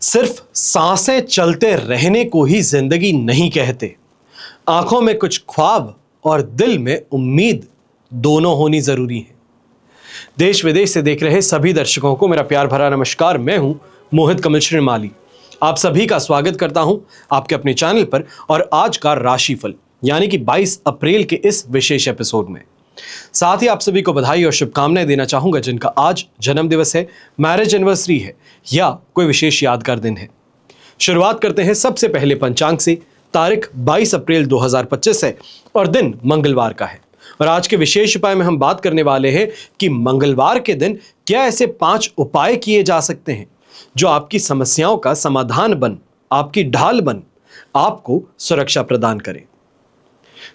सिर्फ सांसें चलते रहने को ही जिंदगी नहीं कहते। आंखों में कुछ ख्वाब और दिल में उम्मीद दोनों होनी जरूरी है। देश विदेश से देख रहे सभी दर्शकों को मेरा प्यार भरा नमस्कार। मैं हूं मोहित कमल श्रीमाली। आप सभी का स्वागत करता हूं आपके अपने चैनल पर और आज का राशिफल यानी कि 22 अप्रैल के इस विशेष एपिसोड में। साथ ही आप सभी को बधाई और शुभकामनाएं देना चाहूंगा जिनका आज जन्म दिवस है, मैरिज एनिवर्सरी है या कोई विशेष यादगार दिन है। शुरुआत करते हैं सबसे पहले पंचांग से। तारीख 22 अप्रैल 2025 है और दिन मंगलवार का है। और आज के विशेष उपाय में हम बात करने वाले हैं कि मंगलवार के दिन क्या ऐसे 5 उपाय किए जा सकते हैं जो आपकी समस्याओं का समाधान बन, आपकी ढाल बन, आपको सुरक्षा प्रदान करें।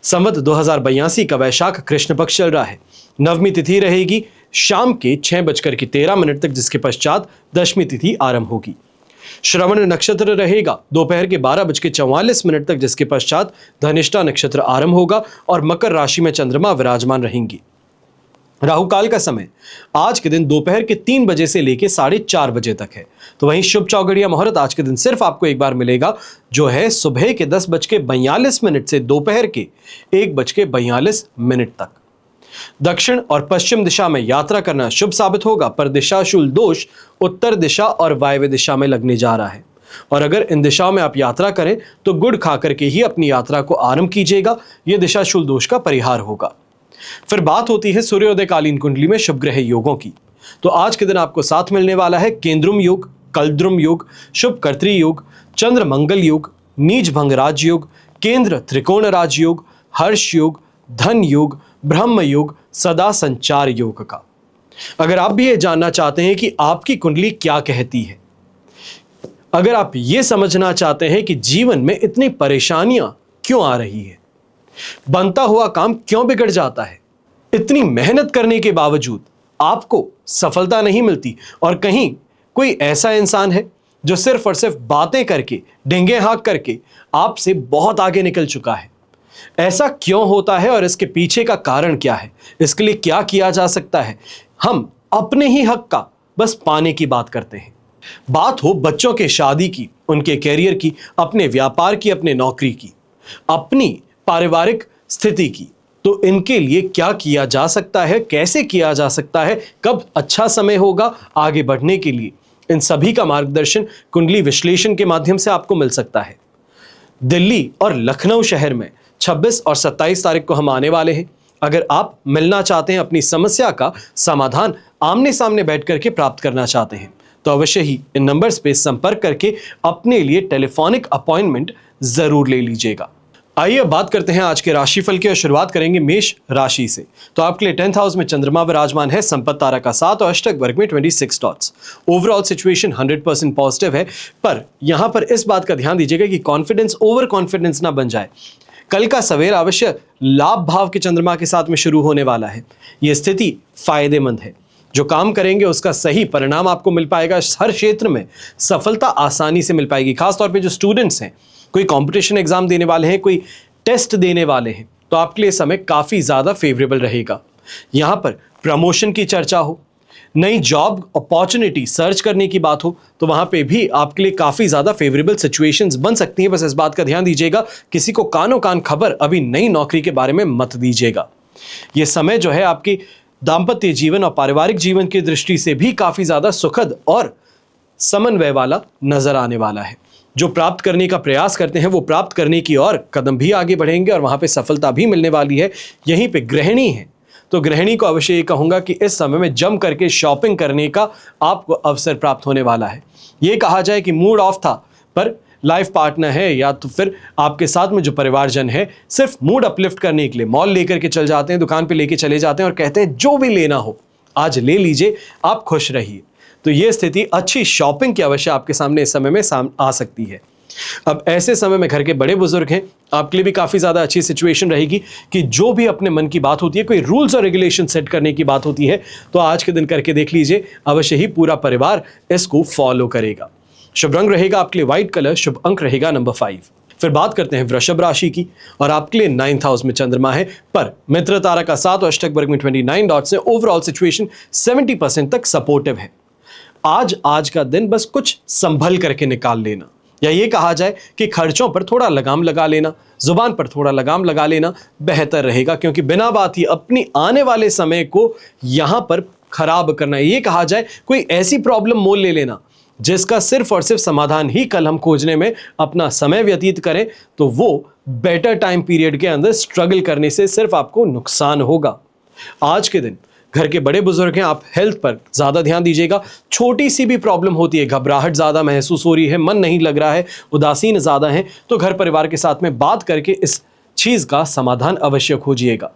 संवत 2082 का वैशाख कृष्ण पक्ष चल रहा है। नवमी तिथि रहेगी शाम के 6:13 तक, जिसके पश्चात दशमी तिथि आरंभ होगी। श्रवण नक्षत्र रहेगा दोपहर के 12:44 तक, जिसके पश्चात धनिष्ठा नक्षत्र आरंभ होगा और मकर राशि में चंद्रमा विराजमान रहेंगी। राहु काल का समय आज के दिन दोपहर के 3 बजे से लेकर 4:30 बजे तक है। तो वहीं शुभ चौघड़िया मुहूर्त आज के दिन सिर्फ आपको एक बार मिलेगा, जो है सुबह के 10:42 से दोपहर के 1:42 तक। दक्षिण और पश्चिम दिशा में यात्रा करना शुभ साबित होगा, पर दिशाशूल दोष उत्तर दिशा और वायव्य दिशा में लगने जा रहा है। और अगर इन दिशाओं में आप यात्रा करें तो गुड़ खा करके ही अपनी यात्रा को आरंभ कीजिएगा, यह दिशाशूल दोष का परिहार होगा। फिर बात होती है सूर्योदयकालीन कुंडली में शुभ ग्रह योगों की। तो आज के दिन आपको साथ मिलने वाला है केंद्रुम योग, कलद्रुम योग, शुभ कर्त्री योग, चंद्र मंगल योग, नीच भंग राज योग, केंद्र त्रिकोण राज योग, हर्ष योग, धन योग, ब्रह्म योग, सदा संचार योग का। अगर आप भी ये जानना चाहते हैं कि आपकी कुंडली क्या कहती है, अगर आप ये समझना चाहते हैं कि जीवन में इतनी परेशानियां क्यों आ रही है, बनता हुआ काम क्यों बिगड़ जाता है, इतनी मेहनत करने के बावजूद आपको सफलता नहीं मिलती, और कहीं कोई ऐसा इंसान है जो सिर्फ और सिर्फ बातें करके, डेंगे हाँक करके आपसे बहुत आगे निकल चुका है, ऐसा क्यों होता है और इसके पीछे का कारण क्या है, इसके लिए क्या किया जा सकता है। हम अपने ही हक का बस पाने की बात करते हैं। बात हो बच्चों के शादी की, उनके कैरियर की, अपने व्यापार की, अपने नौकरी की, अपनी पारिवारिक स्थिति की, तो इनके लिए क्या किया जा सकता है, कैसे किया जा सकता है, कब अच्छा समय होगा आगे बढ़ने के लिए, इन सभी का मार्गदर्शन कुंडली विश्लेषण के माध्यम से आपको मिल सकता है। दिल्ली और लखनऊ शहर में 26 और 27 तारीख को हम आने वाले हैं। अगर आप मिलना चाहते हैं, अपनी समस्या का समाधान आमने सामने बैठ करके प्राप्त करना चाहते हैं, तो अवश्य ही इन नंबर्स पे संपर्क करके अपने लिए टेलीफोनिक अपॉइंटमेंट जरूर ले लीजिएगा। आइए अब बात करते हैं आज के राशिफल की और शुरुआत करेंगे मेष राशि से। तो आपके लिए 10th हाउस में चंद्रमा विराजमान है, संपत्ति तारा का 7 और अष्टक वर्ग में 26 डॉट्स। ओवरऑल सिचुएशन 100% पॉजिटिव है, पर यहां पर इस बात का ध्यान दीजिएगा कि कॉन्फिडेंस ओवर कॉन्फिडेंस ना बन जाए। कल का सवेरा अवश्य लाभ भाव के चंद्रमा के साथ में शुरू होने वाला है। यह स्थिति फायदेमंद है। जो काम करेंगे उसका सही परिणाम आपको मिल पाएगा। हर क्षेत्र में सफलता आसानी से मिल पाएगी। खासतौर पे जो स्टूडेंट्स हैं, कोई कंपटीशन एग्जाम देने वाले हैं, कोई टेस्ट देने वाले हैं, तो आपके लिए समय काफ़ी ज़्यादा फेवरेबल रहेगा। यहाँ पर प्रमोशन की चर्चा हो, नई जॉब अपॉर्चुनिटी सर्च करने की बात हो, तो वहाँ पे भी आपके लिए काफ़ी ज़्यादा फेवरेबल सिचुएशंस बन सकती हैं। बस इस बात का ध्यान दीजिएगा, किसी को कानो कान खबर अभी नई नौकरी के बारे में मत दीजिएगा। ये समय जो है आपकी दाम्पत्य जीवन और पारिवारिक जीवन की दृष्टि से भी काफ़ी ज़्यादा सुखद और समन्वय वाला नजर आने वाला है। जो प्राप्त करने का प्रयास करते हैं वो प्राप्त करने की और कदम भी आगे बढ़ेंगे और वहाँ पे सफलता भी मिलने वाली है। यहीं पे गृहिणी है, तो गृहिणी को अवश्य ये कहूँगा कि इस समय में जम करके शॉपिंग करने का आपको अवसर प्राप्त होने वाला है। ये कहा जाए कि मूड ऑफ था, पर लाइफ पार्टनर है या तो फिर आपके साथ में जो परिवारजन है, सिर्फ मूड अपलिफ्ट करने के लिए मॉल लेकर के चल जाते हैं, दुकान पे लेके चले जाते हैं और कहते हैं जो भी लेना हो आज ले लीजिए, आप खुश रहिए। तो ये स्थिति अच्छी शॉपिंग की अवश्य आपके सामने इस समय में आ सकती है। अब ऐसे समय में घर के बड़े बुजुर्ग हैं, आपके लिए भी काफ़ी ज़्यादा अच्छी सिचुएशन रहेगी कि जो भी अपने मन की बात होती है, कोई रूल्स और रेगुलेशन सेट करने की बात होती है, तो आज के दिन करके देख लीजिए, अवश्य ही पूरा परिवार इसको फॉलो करेगा। शुभ रंग रहेगा आपके लिए व्हाइट कलर, शुभ अंक रहेगा नंबर 5। फिर बात करते हैं वृषभ राशि की, और आपके लिए 9th हाउस में चंद्रमा है, पर मित्र तारा का 7 और अष्टक वर्ग में 29 डॉट्स है। ओवरऑल सिचुएशन 70% तक सपोर्टिव है। आज का दिन बस कुछ संभल करके निकाल लेना, या ये कहा जाए कि खर्चों पर थोड़ा लगाम लगा लेना, जुबान पर थोड़ा लगाम लगा लेना बेहतर रहेगा, क्योंकि बिना बात ही अपनी आने वाले समय को यहां पर खराब करना, ये कहा जाए कोई ऐसी प्रॉब्लम मोल ले लेना जिसका सिर्फ और सिर्फ समाधान ही कल हम खोजने में अपना समय व्यतीत करें, तो वो बेटर टाइम पीरियड के अंदर स्ट्रगल करने से सिर्फ आपको नुकसान होगा। आज के दिन घर के बड़े बुजुर्ग हैं, आप हेल्थ पर ज़्यादा ध्यान दीजिएगा। छोटी सी भी प्रॉब्लम होती है, घबराहट ज़्यादा महसूस हो रही है, मन नहीं लग रहा है, उदासीन ज़्यादा है, तो घर परिवार के साथ में बात करके इस चीज़ का समाधान अवश्य खोजिएगा।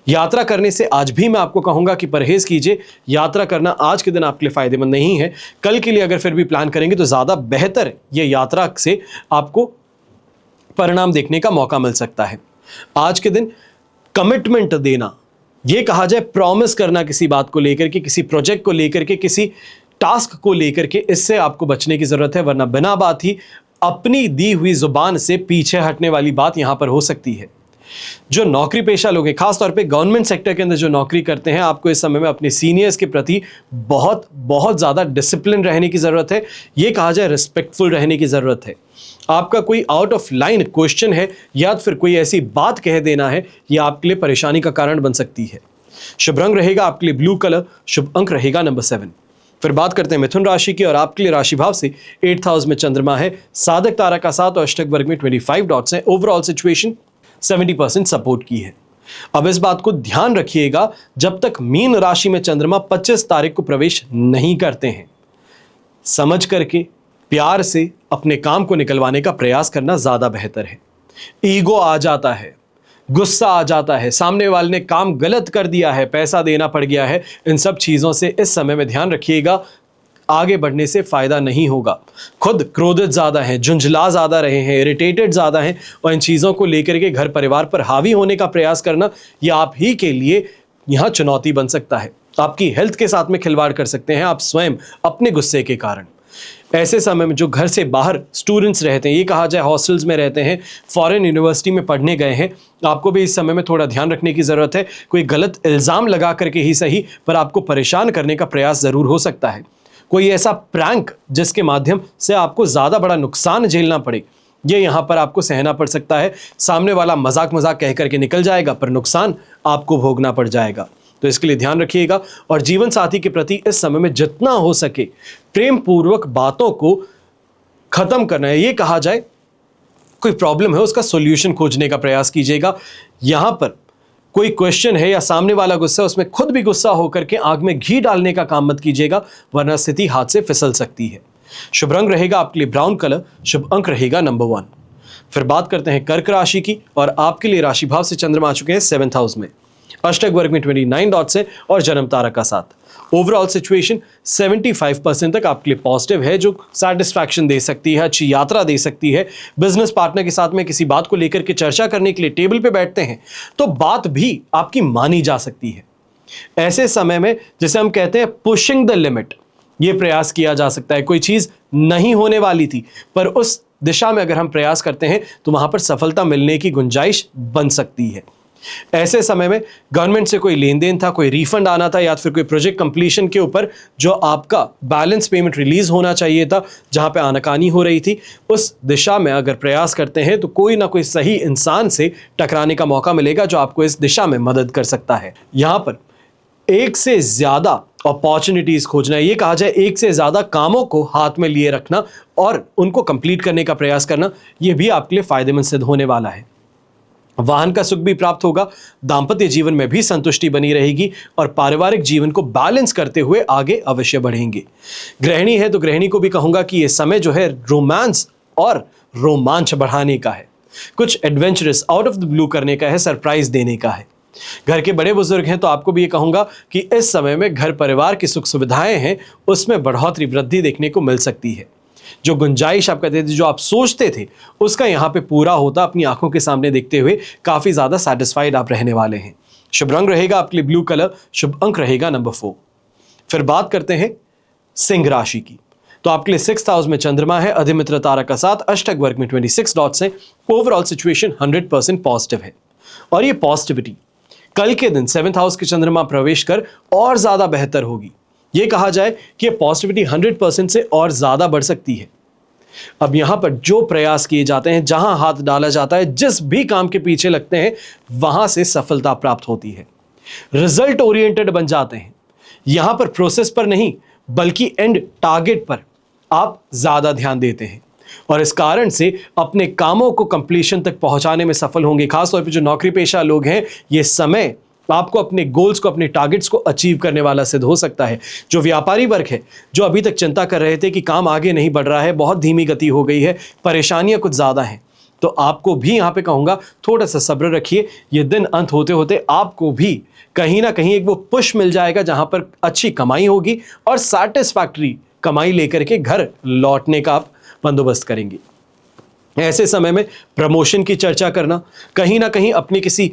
यात्रा करने से आज भी मैं आपको कहूंगा कि परहेज कीजिए। यात्रा करना आज के दिन आपके लिए फायदेमंद नहीं है। कल के लिए अगर फिर भी प्लान करेंगे तो ज़्यादा बेहतर ये यात्रा से आपको परिणाम देखने का मौका मिल सकता है। आज के दिन कमिटमेंट देना, ये कहा जाए प्रॉमिस करना किसी बात को लेकर के, किसी प्रोजेक्ट को लेकर के, किसी टास्क को लेकर के, इससे आपको बचने की जरूरत है, वरना बिना बात ही अपनी दी हुई जुबान से पीछे हटने वाली बात यहां पर हो सकती है। जो नौकरी पेशा लोग हैं, खासतौर पे गवर्नमेंट सेक्टर के अंदर जो नौकरी करते हैं, आपको इस समय में अपने सीनियर्स के प्रति बहुत बहुत ज़्यादा डिसिप्लिन रहने की ज़रूरत है, ये कहा जाए रिस्पेक्टफुल रहने की ज़रूरत है। आपका कोई आउट ऑफ लाइन क्वेश्चन है या फिर कोई ऐसी बात कह देना है, यह आपके लिए परेशानी का कारण बन सकती है। शुभ रंग रहेगा आपके लिए ब्लू कलर, शुभ अंक रहेगा नंबर 7। फिर बात करते हैं मिथुन राशि की, और आपके लिए राशि भाव से 8th हाउस में चंद्रमा है, साधक तारा का 7 और अष्टक वर्ग में 25 डॉट्स हैं। ओवरऑल सिचुएशन 70% सपोर्ट की है। अब इस बात को ध्यान रखिएगा, जब तक मीन राशि में चंद्रमा 25 तारीख को प्रवेश नहीं करते हैं, समझ करके प्यार से अपने काम को निकलवाने का प्रयास करना ज्यादा बेहतर है। ईगो आ जाता है, गुस्सा आ जाता है, सामने वाले ने काम गलत कर दिया है, पैसा देना पड़ गया है, इन सब चीजों से इस समय में ध्यान रखिएगा, आगे बढ़ने से फायदा नहीं होगा। खुद क्रोधित ज़्यादा हैं, झुंझला ज़्यादा रहे हैं, इरिटेटेड ज़्यादा हैं, और इन चीज़ों को लेकर के घर परिवार पर हावी होने का प्रयास करना, यह आप ही के लिए यहाँ चुनौती बन सकता है। आपकी हेल्थ के साथ में खिलवाड़ कर सकते हैं आप स्वयं अपने गुस्से के कारण। ऐसे समय में जो घर से बाहर स्टूडेंट्स रहते हैं, ये कहा जाए हॉस्टल्स में रहते हैं, फॉरेन यूनिवर्सिटी में पढ़ने गए हैं, आपको भी इस समय में थोड़ा ध्यान रखने की ज़रूरत है। कोई गलत इल्ज़ाम लगा करके ही सही, पर आपको परेशान करने का प्रयास ज़रूर हो सकता है। कोई ऐसा प्रैंक जिसके माध्यम से आपको ज़्यादा बड़ा नुकसान झेलना पड़े, ये यहाँ पर आपको सहना पड़ सकता है। सामने वाला मजाक कह करके निकल जाएगा, पर नुकसान आपको भोगना पड़ जाएगा। तो इसके लिए ध्यान रखिएगा, और जीवन साथी के प्रति इस समय में जितना हो सके प्रेम पूर्वक बातों को खत्म करना है। ये कहा जाए कोई प्रॉब्लम है, उसका सॉल्यूशन खोजने का प्रयास कीजिएगा। यहाँ पर कोई क्वेश्चन है या सामने वाला गुस्सा, उसमें खुद भी गुस्सा होकर के आग में घी डालने का काम मत कीजिएगा, वरना स्थिति हाथ से फिसल सकती है। शुभ रंग रहेगा आपके लिए ब्राउन कलर, शुभ अंक रहेगा नंबर 1। फिर बात करते हैं कर्क राशि की, और आपके लिए राशि भाव से चंद्रमा आ चुके हैं 7th हाउस में, अष्टक वर्ग में 29 डॉट्स है, और जन्म तारा का 7। ओवरऑल सिचुएशन 75% तक आपके लिए पॉजिटिव है, जो सेटिस्फैक्शन दे सकती है, अच्छी यात्रा दे सकती है। बिजनेस पार्टनर के साथ में किसी बात को लेकर के चर्चा करने के लिए टेबल पे बैठते हैं, तो बात भी आपकी मानी जा सकती है। ऐसे समय में जिसे हम कहते हैं पुशिंग द लिमिट, ये प्रयास किया जा सकता है। कोई चीज नहीं होने वाली थी, पर उस दिशा में अगर हम प्रयास करते हैं तो वहां पर सफलता मिलने की गुंजाइश बन सकती है। ऐसे समय में गवर्नमेंट से कोई लेन देन था, कोई रिफंड आना था, या फिर कोई प्रोजेक्ट कंप्लीशन के ऊपर जो आपका बैलेंस पेमेंट रिलीज होना चाहिए था, जहां पे आनाकानी हो रही थी, उस दिशा में अगर प्रयास करते हैं तो कोई ना कोई सही इंसान से टकराने का मौका मिलेगा, जो आपको इस दिशा में मदद कर सकता है। यहां पर एक से ज्यादा अपॉर्चुनिटीज खोजना, ये कहा जाए एक से ज्यादा कामों को हाथ में लिए रखना और उनको कंप्लीट करने का प्रयास करना, यह भी आपके लिए फायदेमंद सिद्ध होने वाला है। वाहन का सुख भी प्राप्त होगा, दांपत्य जीवन में भी संतुष्टि बनी रहेगी, और पारिवारिक जीवन को बैलेंस करते हुए आगे अवश्य बढ़ेंगे। गृहिणी है तो गृहिणी को भी कहूंगा कि यह समय जो है रोमांस और रोमांच बढ़ाने का है, कुछ adventurous out of the blue करने का है, सरप्राइज देने का है। घर के बड़े बुजुर्ग हैं तो आपको भी ये कहूंगा कि इस समय में घर परिवार की सुख सुविधाएं हैं, उसमें बढ़ोतरी वृद्धि देखने को मिल सकती है। जो गुंजाइश आप कहते थे, जो आप सोचते थे, उसका यहाँ पे पूरा होता अपनी आंखों के सामने देखते हुए काफी ज्यादा सेटिस्फाइड आप रहने वाले हैं। शुभ रंग रहेगा आपके लिए ब्लू कलर, शुभ अंक रहेगा नंबर 4। फिर बात करते हैं सिंह राशि की, तो आपके लिए 6th हाउस में चंद्रमा है, अधिमित्र तारा का 7, अष्टक वर्ग में 26 डॉट्स है। ओवरऑल सिचुएशन 100% पॉजिटिव है, और ये पॉजिटिविटी कल के दिन 7th हाउस के चंद्रमा प्रवेश कर और ज्यादा बेहतर होगी। ये कहा जाए कि ये पॉजिटिविटी 100% से और ज्यादा बढ़ सकती है। अब यहां पर जो प्रयास किए जाते हैं, जहां हाथ डाला जाता है, जिस भी काम के पीछे लगते हैं, वहां से सफलता प्राप्त होती है। रिजल्ट ओरिएंटेड बन जाते हैं। यहां पर प्रोसेस पर नहीं बल्कि एंड टारगेट पर आप ज्यादा ध्यान देते हैं और इस कारण से अपने कामों को कंप्लीशन तक पहुंचाने में सफल होंगे। खासतौर पर जो नौकरी पेशा लोग हैं, ये समय आपको अपने गोल्स को, अपने टारगेट्स को अचीव करने वाला सिद्ध हो सकता है। जो व्यापारी वर्ग है, जो अभी तक चिंता कर रहे थे कि काम आगे नहीं बढ़ रहा है, बहुत धीमी गति हो गई है, परेशानियां कुछ ज्यादा हैं, तो आपको भी यहां पे कहूंगा थोड़ा सा सब्र रखिए। ये दिन अंत होते होते आपको भी कहीं ना कहीं एक वो पुश मिल जाएगा जहां पर अच्छी कमाई होगी और सैटिस्फैक्टरी कमाई लेकर के घर लौटने का आप बंदोबस्त करेंगे। ऐसे समय में प्रमोशन की चर्चा करना, कहीं ना कहीं अपनी किसी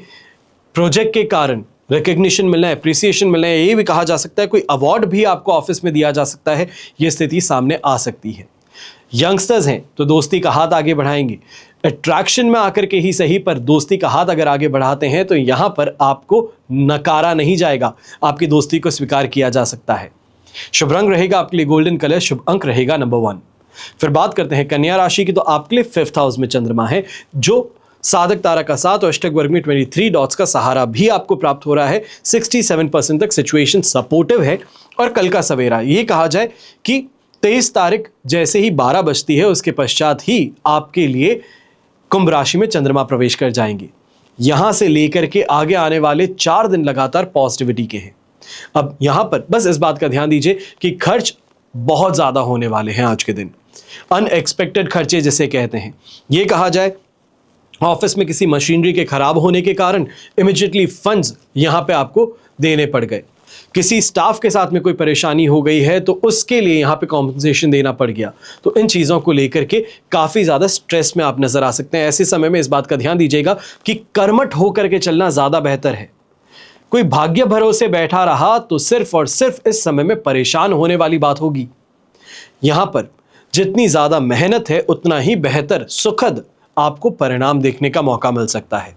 प्रोजेक्ट के कारण रिकग्निशन मिलना, एप्रिसिएशन मिलना, ये भी कहा जा सकता है कोई अवार्ड भी आपको ऑफिस में दिया जा सकता है, ये स्थिति सामने आ सकती है। यंगस्टर्स हैं तो दोस्ती का हाथ आगे बढ़ाएंगे। अट्रैक्शन में आकर के ही सही, पर दोस्ती का हाथ अगर आगे बढ़ाते हैं तो यहां पर आपको नकारा नहीं जाएगा, आपकी दोस्ती को स्वीकार किया जा सकता है। शुभ रंग रहेगा आपके लिए गोल्डन कलर, शुभ अंक रहेगा नंबर 1। फिर बात करते हैं कन्या राशि की, तो आपके लिए 5th हाउस में चंद्रमा है, जो साधक तारा का साथ और अष्टक वर्ग में 23 डॉट्स का सहारा भी आपको प्राप्त हो रहा है। 67% तक सिचुएशन सपोर्टिव है। और कल का सवेरा, ये कहा जाए कि 23 तारीख जैसे ही 12 बजती है, उसके पश्चात ही आपके लिए कुंभ राशि में चंद्रमा प्रवेश कर जाएंगे। यहां से लेकर के आगे आने वाले 4 दिन लगातार पॉजिटिविटी के हैं। अब यहां पर बस इस बात का ध्यान दीजिए कि खर्च बहुत ज्यादा होने वाले हैं आज के दिन। अनएक्सपेक्टेड खर्चे जिसे कहते हैं, ये कहा जाए ऑफिस में किसी मशीनरी के खराब होने के कारण इमीडिएटली फंड्स यहां पे आपको देने पड़ गए। किसी स्टाफ के साथ में कोई परेशानी हो गई है तो उसके लिए यहां पे कॉम्पनसेशन देना पड़ गया। तो इन चीज़ों को लेकर के काफ़ी ज़्यादा स्ट्रेस में आप नज़र आ सकते हैं। ऐसे समय में इस बात का ध्यान दीजिएगा कि कर्मठ होकर के चलना ज़्यादा बेहतर है। कोई भाग्य भरोसे बैठा रहा तो सिर्फ और सिर्फ इस समय में परेशान होने वाली बात होगी। यहां पर जितनी ज़्यादा मेहनत है उतना ही बेहतर, सुखद आपको परिणाम देखने का मौका मिल सकता है।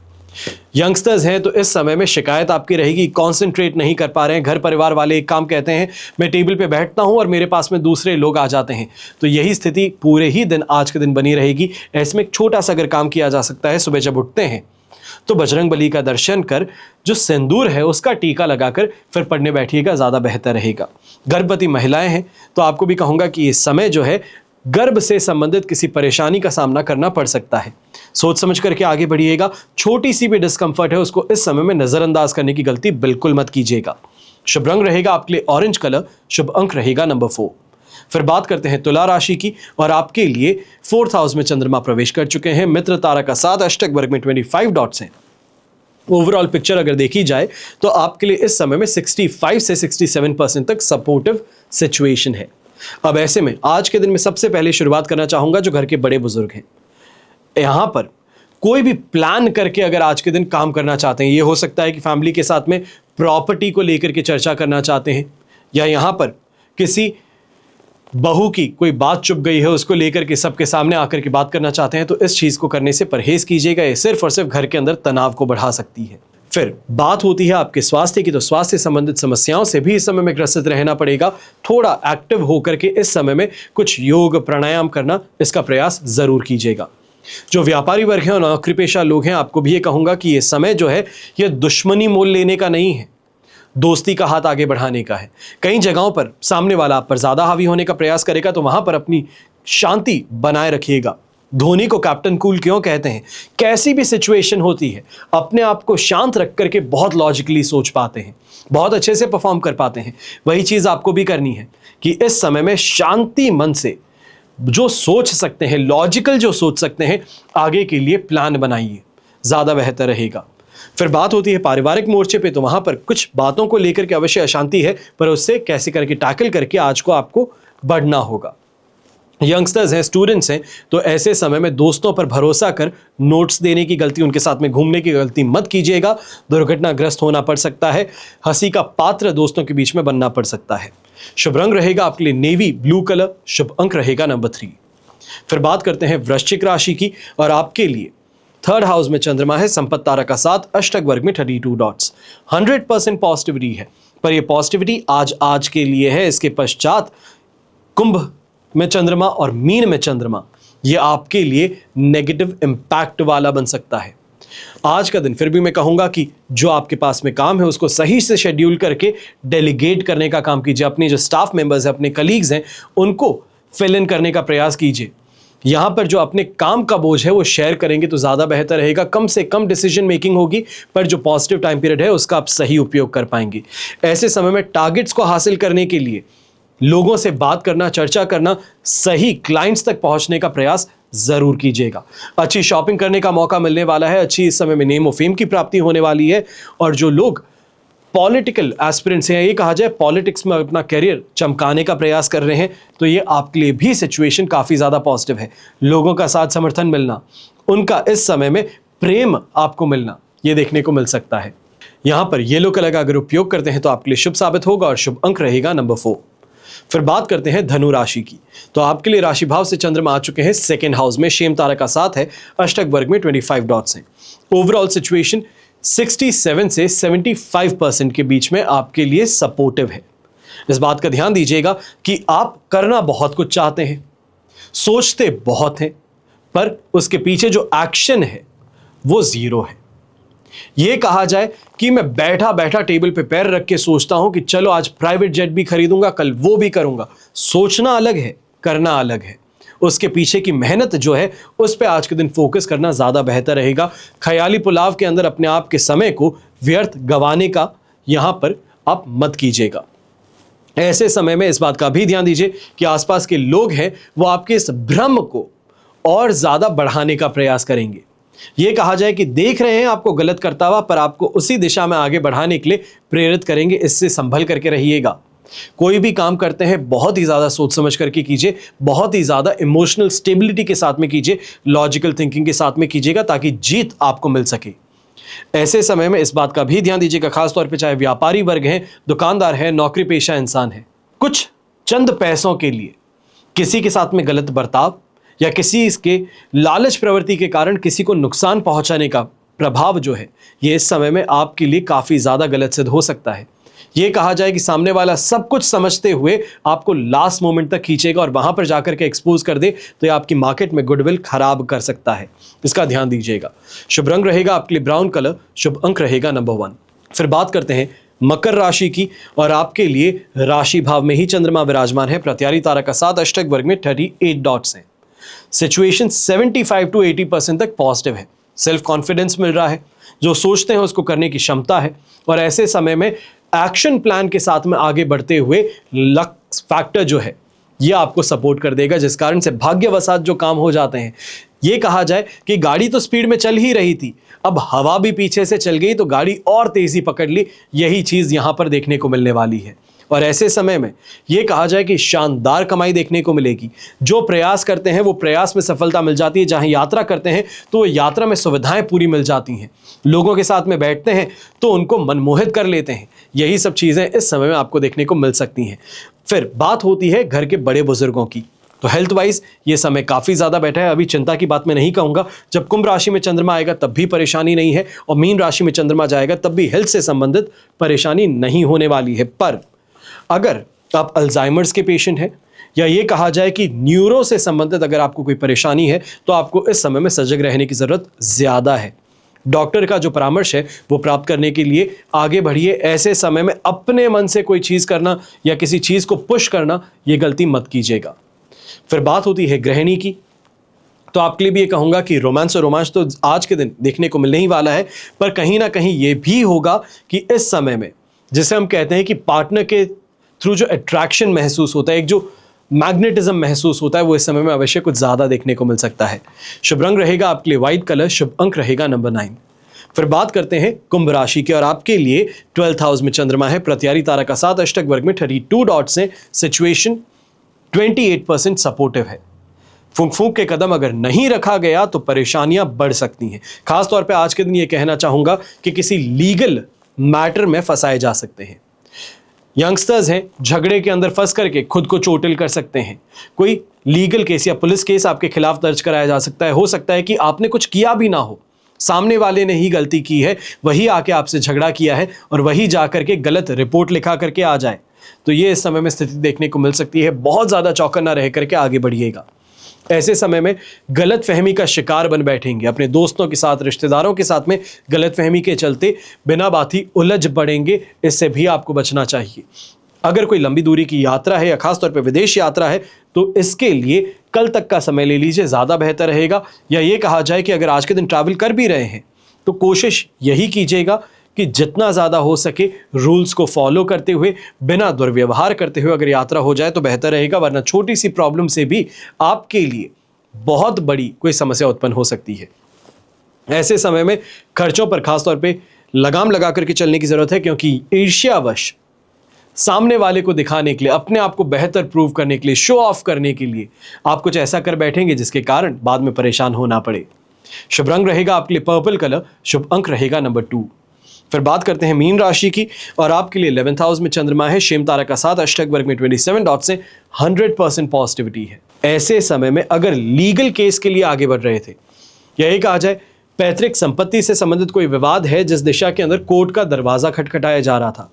यंगस्टर्स हैं तो इस समय में शिकायत आपकी रहेगी, कंसंट्रेट नहीं कर पा रहे हैं। घर परिवार वाले एक काम कहते हैं, मैं टेबल पे बैठता हूं और मेरे पास में दूसरे लोग आ जाते हैं, तो यही स्थिति पूरे ही दिन आज के दिन बनी रहेगी। ऐसे में एक छोटा सा अगर काम किया जा सकता है, सुबह जब उठते हैं तो बजरंग बली का दर्शन कर जो सिंदूर है उसका टीका लगाकर फिर पढ़ने बैठिएगा, ज़्यादा बेहतर रहेगा। गर्भवती महिलाएं हैं तो आपको भी कहूँगा कि ये समय जो है गर्भ से संबंधित किसी परेशानी का सामना करना पड़ सकता है। सोच समझ करके आगे बढ़िएगा। छोटी सी भी डिस्कंफर्ट है उसको इस समय में नजरअंदाज करने की गलती बिल्कुल मत कीजिएगा। शुभ रंग रहेगा आपके लिए ऑरेंज कलर, शुभ अंक रहेगा नंबर 4। फिर बात करते हैं तुला राशि की, और आपके लिए 4th हाउस में चंद्रमा प्रवेश कर चुके हैं। मित्र तारा का साथ, अष्टक वर्ग में 25 डॉट्स हैं। ओवरऑल पिक्चर अगर देखी जाए तो आपके लिए इस समय में 65 से 67% तक सपोर्टिव सिचुएशन है। अब ऐसे में आज के दिन में सबसे पहले शुरुआत करना चाहूंगा जो घर के बड़े बुजुर्ग हैं। यहां पर कोई भी प्लान करके अगर आज के दिन काम करना चाहते हैं, ये हो सकता है कि फैमिली के साथ में प्रॉपर्टी को लेकर के चर्चा करना चाहते हैं, या यहां पर किसी बहू की कोई बात चुप गई है उसको लेकर के सबके सामने आकर के बात करना चाहते हैं, तो इस चीज को करने से परहेज कीजिएगा। ये सिर्फ और सिर्फ घर के अंदर तनाव को बढ़ा सकती है। फिर बात होती है आपके स्वास्थ्य की, तो स्वास्थ्य संबंधित समस्याओं से भी इस समय में ग्रसित रहना पड़ेगा। थोड़ा एक्टिव होकर के इस समय में कुछ योग प्राणायाम करना, इसका प्रयास जरूर कीजिएगा। जो व्यापारी वर्ग हैं और नौकरी पेशा लोग हैं, आपको भी ये कहूंगा कि ये समय जो है ये दुश्मनी मोल लेने का नहीं है, दोस्ती का हाथ आगे बढ़ाने का है। कई जगहों पर सामने वाला आप पर ज्यादा हावी होने का प्रयास करेगा तो वहां पर अपनी शांति बनाए रखिएगा। धोनी को कैप्टन कूल क्यों कहते हैं? कैसी भी सिचुएशन होती है अपने आप को शांत रख करके बहुत लॉजिकली सोच पाते हैं, बहुत अच्छे से परफॉर्म कर पाते हैं। वही चीज आपको भी करनी है कि इस समय में शांति मन से जो सोच सकते हैं, लॉजिकल जो सोच सकते हैं, आगे के लिए प्लान बनाइए, ज्यादा बेहतर रहेगा। फिर बात होती है पारिवारिक मोर्चे पे, तो वहां पर कुछ बातों को लेकर के अवश्य अशांति है, पर उससे कैसे करके टैकल करके आज को आपको बढ़ना होगा। यंगस्टर्स हैं, स्टूडेंट्स हैं, तो ऐसे समय में दोस्तों पर भरोसा कर नोट्स देने की गलती, उनके साथ में घूमने की गलती मत कीजिएगा। दुर्घटनाग्रस्त होना पड़ सकता है, हंसी का पात्र दोस्तों के बीच में बनना पड़ सकता है। शुभ रंग रहेगा आपके लिए नेवी ब्लू कलर, शुभ अंक रहेगा नंबर 3। फिर बात करते हैं वृश्चिक राशि की, और आपके लिए 3rd हाउस में चंद्रमा है, संपत्ति तारा का साथ, अष्टक वर्ग में 32 डॉट्स। 100% पॉजिटिविटी है। पर यह पॉजिटिविटी आज के लिए है। इसके पश्चात कुंभ में चंद्रमा और मीन में चंद्रमा, यह आपके लिए नेगेटिव इंपैक्ट वाला बन सकता है। आज का दिन फिर भी मैं कहूंगा कि जो आपके पास में काम है उसको सही से शेड्यूल करके डेलीगेट करने का काम कीजिए। अपने जो स्टाफ मेंबर्स हैं, अपने कलीग्स हैं, उनको फिल इन करने का प्रयास कीजिए। यहां पर जो अपने काम का बोझ है वो शेयर करेंगे तो ज़्यादा बेहतर रहेगा। कम से कम डिसीजन मेकिंग होगी, पर जो पॉजिटिव टाइम पीरियड है उसका आप सही उपयोग कर पाएंगे। ऐसे समय में टारगेट्स को हासिल करने के लिए लोगों से बात करना, चर्चा करना, सही क्लाइंट्स तक पहुंचने का प्रयास जरूर कीजिएगा। अच्छी शॉपिंग करने का मौका मिलने वाला है। अच्छी इस समय में नेम और फेम की प्राप्ति होने वाली है। और जो लोग पॉलिटिकल एस्पिरेंट्स हैं, ये कहा जाए पॉलिटिक्स में अपना करियर चमकाने का प्रयास कर रहे हैं, तो ये आपके लिए भी सिचुएशन काफ़ी ज़्यादा पॉजिटिव है। लोगों का साथ समर्थन मिलना, उनका इस समय में प्रेम आपको मिलना, ये देखने को मिल सकता है। यहाँ पर येलो कलर का अगर उपयोग करते हैं तो आपके लिए शुभ साबित होगा और शुभ अंक रहेगा नंबर 4। फिर बात करते हैं धनु राशि की। तो आपके लिए राशि भाव से चंद्रमा आ चुके हैं सेकेंड हाउस में, शेम तारा का साथ है, अष्टक वर्ग में 25 डॉट्स हैं। ओवरऑल सिचुएशन 67 से 75% के बीच में आपके लिए सपोर्टिव है। इस बात का ध्यान दीजिएगा कि आप करना बहुत कुछ चाहते हैं, सोचते बहुत हैं, पर उसके पीछे जो एक्शन है वो जीरो है। यह कहा जाए कि मैं बैठा बैठा टेबल पे पैर रख के सोचता हूं कि चलो आज प्राइवेट जेट भी खरीदूंगा, कल वो भी करूंगा। सोचना अलग है, करना अलग है। उसके पीछे की मेहनत जो है उस पे आज के दिन फोकस करना ज्यादा बेहतर रहेगा। ख्याली पुलाव के अंदर अपने आप के समय को व्यर्थ गंवाने का यहां पर आप मत कीजिएगा। ऐसे समय में इस बात का भी ध्यान दीजिए कि आसपास के लोग हैं वो आपके इस भ्रम को और ज्यादा बढ़ाने का प्रयास करेंगे। यह कहा जाए कि देख रहे हैं आपको गलत करता हुआ, पर आपको उसी दिशा में आगे बढ़ाने के लिए प्रेरित करेंगे। इससे संभल करके रहिएगा। कोई भी काम करते हैं बहुत ही ज़्यादा सोच समझ करके कीजिए, बहुत ही ज़्यादा इमोशनल स्टेबिलिटी के साथ में कीजिए, लॉजिकल थिंकिंग के साथ में कीजिएगा ताकि जीत आपको मिल सके। ऐसे समय में इस बात का भी ध्यान दीजिएगा, खासतौर पे चाहे व्यापारी वर्ग हैं, दुकानदार है, नौकरी पेशा इंसान है, कुछ चंद पैसों के लिए किसी के साथ में गलत बर्ताव या किसी इसके लालच प्रवृत्ति के कारण किसी को नुकसान पहुंचाने का प्रभाव जो है ये इस समय में आपके लिए काफ़ी ज़्यादा गलत सिद्ध हो सकता है। ये कहा जाए कि सामने वाला सब कुछ समझते हुए आपको लास्ट मोमेंट तक खींचेगा और वहां पर जाकर के एक्सपोज कर दे तो ये आपकी मार्केट में गुडविल खराब कर सकता है। इसका ध्यान दीजिएगा। शुभ रंग रहेगा आपके लिए ब्राउन कलर, शुभ अंक रहेगा नंबर 1। फिर बात करते हैं मकर राशि की और आपके लिए राशि भाव में ही चंद्रमा विराजमान है, प्रत्यारी तारा का साथ, अष्टक वर्ग में 38 डॉट्स हैं। सिचुएशन 75 to 80% तक पॉजिटिव है। सेल्फ कॉन्फिडेंस मिल रहा है, जो सोचते हैं उसको करने की क्षमता है और ऐसे समय में एक्शन प्लान के साथ में आगे बढ़ते हुए लक फैक्टर जो है ये आपको सपोर्ट कर देगा, जिस कारण से भाग्यवशात जो काम हो जाते हैं। ये कहा जाए कि गाड़ी तो स्पीड में चल ही रही थी, अब हवा भी पीछे से चल गई तो गाड़ी और तेजी पकड़ ली। यही चीज़ यहाँ पर देखने को मिलने वाली है और ऐसे समय में ये कहा जाए कि शानदार कमाई देखने को मिलेगी। जो प्रयास करते हैं वो प्रयास में सफलता मिल जाती है। जहां यात्रा करते हैं तो वो यात्रा में सुविधाएं पूरी मिल जाती हैं। लोगों के साथ में बैठते हैं तो उनको मनमोहित कर लेते हैं। यही सब चीज़ें इस समय में आपको देखने को मिल सकती हैं। फिर बात होती है घर के बड़े बुजुर्गों की, तो हेल्थ वाइज ये समय काफ़ी ज़्यादा बैठा है। अभी चिंता की बात मैं नहीं कहूँगा। जब कुंभ राशि में चंद्रमा आएगा तब भी परेशानी नहीं है और मीन राशि में चंद्रमा जाएगा तब भी हेल्थ से संबंधित परेशानी नहीं होने वाली है। पर अगर आप अल्जाइमर्स के पेशेंट हैं या ये कहा जाए कि न्यूरो से संबंधित अगर आपको कोई परेशानी है तो आपको इस समय में सजग रहने की ज़रूरत ज़्यादा है। डॉक्टर का जो परामर्श है वो प्राप्त करने के लिए आगे बढ़िए। ऐसे समय में अपने मन से कोई चीज़ करना या किसी चीज़ को पुश करना ये गलती मत कीजिएगा। फिर बात होती है गृहिणी की, तो आपके लिए भी ये कहूँगा कि रोमांस और रोमांच तो आज के दिन देखने को मिलने ही वाला है, पर कहीं ना कहीं ये भी होगा कि इस समय में जिसे हम कहते हैं कि पार्टनर के थ्रू जो अट्रैक्शन महसूस होता है, एक जो मैग्नेटिज्म महसूस होता है, वो इस समय में अवश्य कुछ ज़्यादा देखने को मिल सकता है। शुभ रंग रहेगा आपके लिए व्हाइट कलर, शुभ अंक रहेगा नंबर 9। फिर बात करते हैं कुंभ राशि की और आपके लिए 12th हाउस में चंद्रमा है, प्रत्यारी तारा का साथ, अष्टक वर्ग में 32 डॉट्स हैं। सिचुएशन 28% सपोर्टिव है। फूंक फूंक के कदम अगर नहीं रखा गया तो परेशानियां बढ़ सकती हैं। खासतौर पे आज के दिन ये कहना चाहूँगा कि किसी लीगल मैटर में फंसाए जा सकते हैं। यंगस्टर्स हैं, झगड़े के अंदर फंस करके खुद को चोटिल कर सकते हैं। कोई लीगल केस या पुलिस केस आपके खिलाफ दर्ज कराया जा सकता है। हो सकता है कि आपने कुछ किया भी ना हो, सामने वाले ने ही गलती की है, वही आके आपसे झगड़ा किया है और वही जाकर के गलत रिपोर्ट लिखा करके आ जाए, तो ये इस समय में स्थिति देखने को मिल सकती है। बहुत ज़्यादा चौकन्ना रह करके आगे बढ़िएगा। ऐसे समय में गलतफहमी का शिकार बन बैठेंगे, अपने दोस्तों के साथ, रिश्तेदारों के साथ में गलतफहमी के चलते बिना बात ही उलझ पड़ेंगे, इससे भी आपको बचना चाहिए। अगर कोई लंबी दूरी की यात्रा है या खासतौर पर विदेश यात्रा है तो इसके लिए कल तक का समय ले लीजिए, ज़्यादा बेहतर रहेगा। या ये कहा जाए कि अगर आज के दिन ट्रैवल कर भी रहे हैं तो कोशिश यही कीजिएगा कि जितना ज़्यादा हो सके रूल्स को फॉलो करते हुए, बिना दुर्व्यवहार करते हुए अगर यात्रा हो जाए तो बेहतर रहेगा, वरना छोटी सी प्रॉब्लम से भी आपके लिए बहुत बड़ी कोई समस्या उत्पन्न हो सकती है। ऐसे समय में खर्चों पर खासतौर पे लगाम लगा करके चलने की ज़रूरत है, क्योंकि ईर्ष्यावश सामने वाले को दिखाने के लिए, अपने आप को बेहतर प्रूव करने के लिए, शो ऑफ करने के लिए आप कुछ ऐसा कर बैठेंगे जिसके कारण बाद में परेशान होना पड़े। शुभ रंग रहेगा आपके लिए पर्पल कलर, शुभ अंक रहेगा नंबर 2। फिर बात करते हैं मीन राशि की, और आपके लिए 11th हाउस में चंद्रमा है, शेम तारा का साथ, अष्टक वर्ग में 27 डॉट से 100% पॉजिटिविटी है। ऐसे समय में अगर लीगल केस के लिए आगे बढ़ रहे थे, यही कहा जाए पैतृक संपत्ति से संबंधित कोई विवाद है जिस दिशा के अंदर कोर्ट का दरवाजा खटखटाया जा रहा था,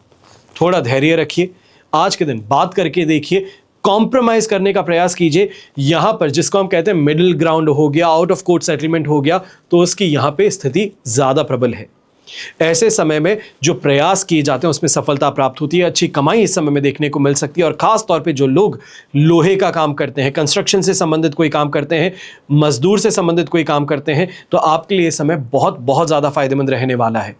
थोड़ा धैर्य रखिए, आज के दिन बात करके देखिए, कॉम्प्रोमाइज करने का प्रयास कीजिए। यहां पर जिसको हम कहते हैं मिडिल ग्राउंड हो गया, आउट ऑफ कोर्ट सेटलमेंट हो गया, तो उसकी यहां पे स्थिति ज्यादा प्रबल है। ऐसे समय में जो प्रयास किए जाते हैं उसमें सफलता प्राप्त होती है, अच्छी कमाई इस समय में देखने को मिल सकती है। और खास तौर पे जो लोग लोहे का काम करते हैं, कंस्ट्रक्शन से संबंधित कोई काम करते हैं, मजदूर से संबंधित कोई काम करते हैं, तो आपके लिए समय बहुत बहुत ज़्यादा फायदेमंद रहने वाला है।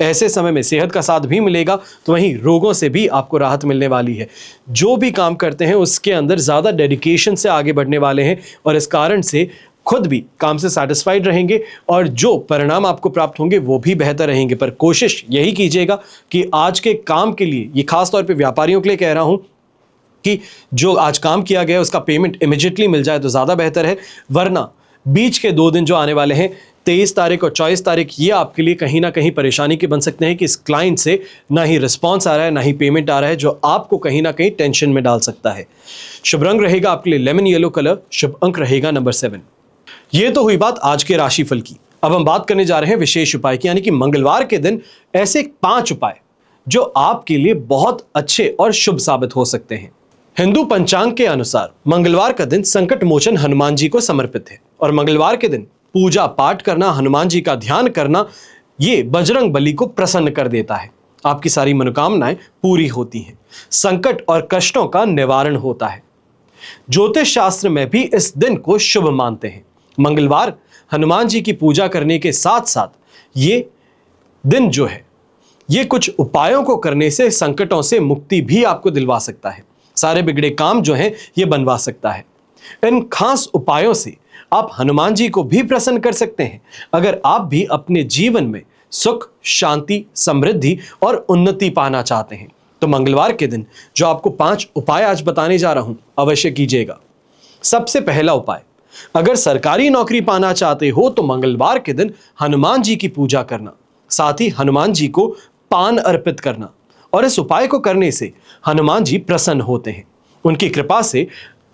ऐसे समय में सेहत का साथ भी मिलेगा, तो वहीं रोगों से भी आपको राहत मिलने वाली है। जो भी काम करते हैं उसके अंदर ज़्यादा डेडिकेशन से आगे बढ़ने वाले हैं और इस कारण से खुद भी काम से सेटिस्फाइड रहेंगे और जो परिणाम आपको प्राप्त होंगे वो भी बेहतर रहेंगे। पर कोशिश यही कीजिएगा कि आज के काम के लिए, ये खास तौर पे व्यापारियों के लिए कह रहा हूं, कि जो आज काम किया गया है उसका पेमेंट इमीडिएटली मिल जाए तो ज़्यादा बेहतर है, वरना बीच के 2 दिन जो आने वाले हैं 23 तारीख और 24 तारीख, ये आपके लिए कहीं ना कहीं परेशानी के बन सकते हैं कि इस क्लाइंट से ना ही रिस्पॉन्स आ रहा है ना ही पेमेंट आ रहा है, जो आपको कहीं ना कहीं टेंशन में डाल सकता है। शुभ रंग रहेगा आपके लिए लेमन येलो कलर, शुभ अंक रहेगा नंबर 7। ये तो हुई बात आज के राशिफल की। अब हम बात करने जा रहे हैं विशेष उपाय की, यानी कि मंगलवार के दिन ऐसे 5 उपाय जो आपके लिए बहुत अच्छे और शुभ साबित हो सकते हैं। हिंदू पंचांग के अनुसार मंगलवार का दिन संकट मोचन हनुमान जी को समर्पित है और मंगलवार के दिन पूजा पाठ करना, हनुमान जी का ध्यान करना, ये बजरंग बली को प्रसन्न कर देता है। आपकी सारी मनोकामनाएं पूरी होती हैं, संकट और कष्टों का निवारण होता है। ज्योतिष शास्त्र में भी इस दिन को शुभ मानते हैं। मंगलवार हनुमान जी की पूजा करने के साथ साथ ये दिन जो है, ये कुछ उपायों को करने से संकटों से मुक्ति भी आपको दिलवा सकता है, सारे बिगड़े काम जो हैं ये बनवा सकता है। इन खास उपायों से आप हनुमान जी को भी प्रसन्न कर सकते हैं। अगर आप भी अपने जीवन में सुख, शांति, समृद्धि और उन्नति पाना चाहते हैं तो मंगलवार के दिन जो आपको 5 उपाय आज बताने जा रहा हूं, अवश्य कीजिएगा। सबसे पहला उपाय, अगर सरकारी नौकरी पाना चाहते हो तो मंगलवार के दिन हनुमान जी की पूजा करना, साथ ही हनुमान जी को पान अर्पित करना, और इस उपाय को करने से हनुमान जी प्रसन्न होते हैं। उनकी कृपा से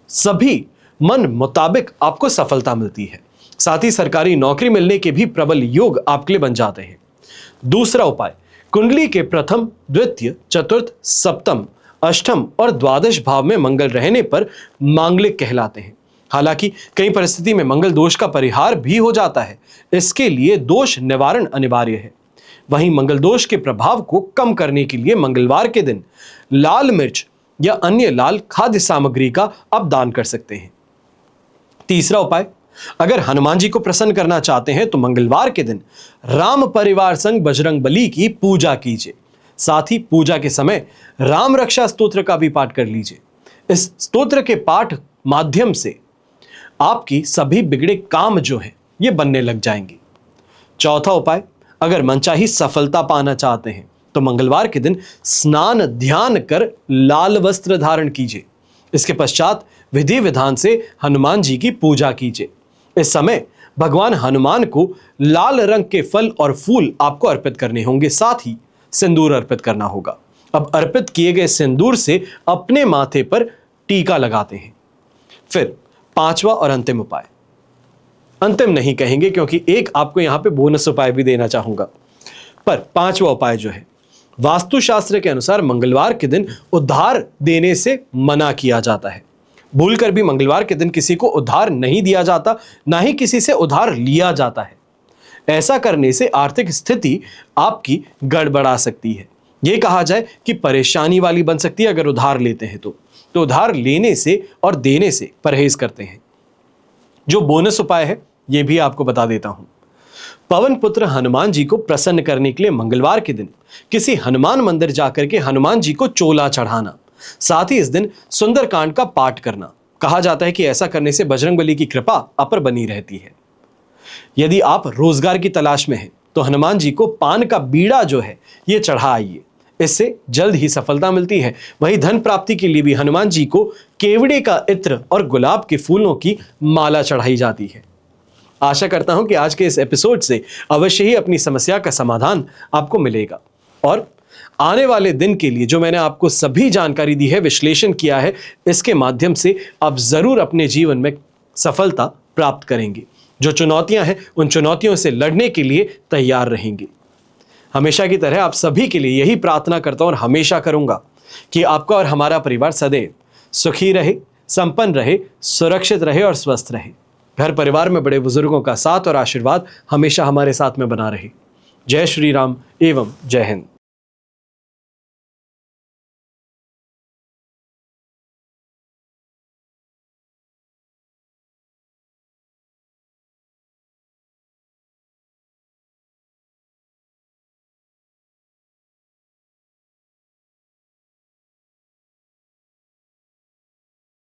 सभी मन मुताबिक आपको सफलता मिलती है, साथ ही सरकारी नौकरी मिलने के भी प्रबल योग आपके लिए बन जाते हैं। दूसरा उपाय, कुंडली के प्रथम, द्वितीय, चतुर्थ, सप्तम, अष्टम और द्वादश भाव में मंगल रहने पर मांगलिक कहलाते हैं। हालांकि कई परिस्थिति में मंगल दोष का परिहार भी हो जाता है, इसके लिए दोष निवारण अनिवार्य है। वहीं मंगल दोष के प्रभाव को कम करने के लिए मंगलवार के दिन लाल मिर्च या अन्य लाल खाद्य सामग्री का आप दान कर सकते हैं। तीसरा उपाय, अगर हनुमान जी को प्रसन्न करना चाहते हैं तो मंगलवार के दिन राम परिवार संग बजरंग बली की पूजा कीजिए, साथ ही पूजा के समय राम रक्षा स्तोत्र का भी पाठ कर लीजिए। इस स्तोत्र के पाठ माध्यम से आपकी सभी बिगड़े काम जो है ये बनने लग जाएंगे। चौथा उपाय, अगर मनचाही सफलता पाना चाहते हैं तो मंगलवार के दिन स्नान ध्यान कर लाल वस्त्र धारण कीजिए। इसके पश्चात विधि विधान से हनुमान जी की पूजा कीजिए। इस समय भगवान हनुमान को लाल रंग के फल और फूल आपको अर्पित करने होंगे, साथ ही सिंदूर अर्पित करना होगा। अब अर्पित किए गए सिंदूर से अपने माथे पर टीका लगाते हैं। फिर 5वां और अंतिम उपाय, अंतिम नहीं कहेंगे, क्योंकि एक आपको यहां पे बोनस उपाय भी देना चाहूंगा। पर पांचवा उपाय जो है, वास्तुशास्त्र के अनुसार मंगलवार के दिन उधार देने से मना किया जाता है। भूलकर भी मंगलवार के दिन किसी को उधार नहीं दिया जाता, ना ही किसी से उधार लिया जाता है। ऐसा करने से आर्थिक स्थिति आपकी गड़बड़ा सकती है। यह कहा जाए कि परेशानी वाली बन सकती है अगर उधार लेते हैं तो उधार लेने से और देने से परहेज करते हैं। जो बोनस उपाय है यह भी आपको बता देता हूं। पवन पुत्र हनुमान जी को प्रसन्न करने के लिए मंगलवार के दिन किसी हनुमान मंदिर जाकर के हनुमान जी को चोला चढ़ाना, साथ ही इस दिन सुंदरकांड का पाठ करना। कहा जाता है कि ऐसा करने से बजरंगबली की कृपा आप पर बनी रहती है। यदि आप रोजगार की तलाश में हैं तो हनुमान जी को पान का बीड़ा जो है ये चढ़ा आइए, इससे जल्द ही सफलता मिलती है। वहीं धन प्राप्ति के लिए भी हनुमान जी को केवड़े का इत्र और गुलाब के फूलों की माला चढ़ाई जाती है। आशा करता हूं कि आज के इस एपिसोड से अवश्य ही अपनी समस्या का समाधान आपको मिलेगा, और आने वाले दिन के लिए जो मैंने आपको सभी जानकारी दी है, विश्लेषण किया है, इसके माध्यम से आप जरूर अपने जीवन में सफलता प्राप्त करेंगे। जो चुनौतियां हैं उन चुनौतियों से लड़ने के लिए तैयार रहेंगे। हमेशा की तरह आप सभी के लिए यही प्रार्थना करता हूं और हमेशा करूंगा कि आपका और हमारा परिवार सदैव सुखी रहे, संपन्न रहे, सुरक्षित रहे और स्वस्थ रहे। घर परिवार में बड़े बुजुर्गों का साथ और आशीर्वाद हमेशा हमारे साथ में बना रहे। जय श्री राम एवं जय हिंद।